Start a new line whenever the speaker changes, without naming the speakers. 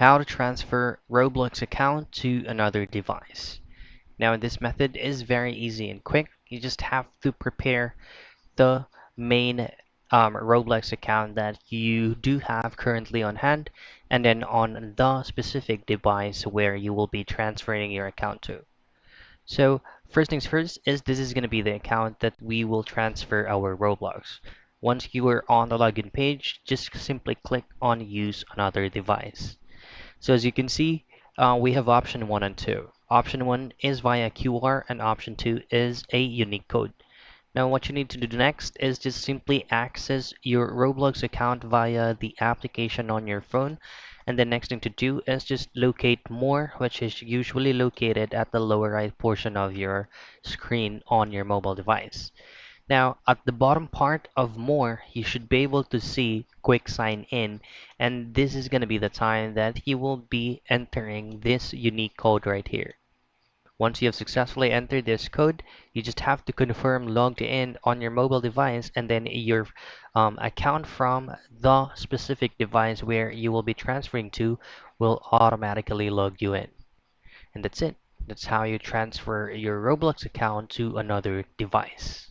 how to transfer Roblox account to another device. Now, this method is very easy and quick. You just have to prepare the main Roblox account that you do have currently on hand, and then on the specific device where you will be transferring your account to. So first things first is this is going to be the account that we will transfer our Roblox. Once you are on the login page, just simply click on use another device. So as you can see, we have option 1 and 2. Option 1 is via QR and option 2 is a unique code. Now what you need to do next is just simply access your Roblox account via the application on your phone. And the next thing to do is just locate more, which is usually located at the lower right portion of your screen on your mobile device. Now, at the bottom part of more, you should be able to see quick sign in, and this is going to be the time that you will be entering this unique code right here. Once you have successfully entered this code, you just have to confirm logged in on your mobile device, and then your account from the specific device where you will be transferring to will automatically log you in. And that's it. That's how you transfer your Roblox account to another device.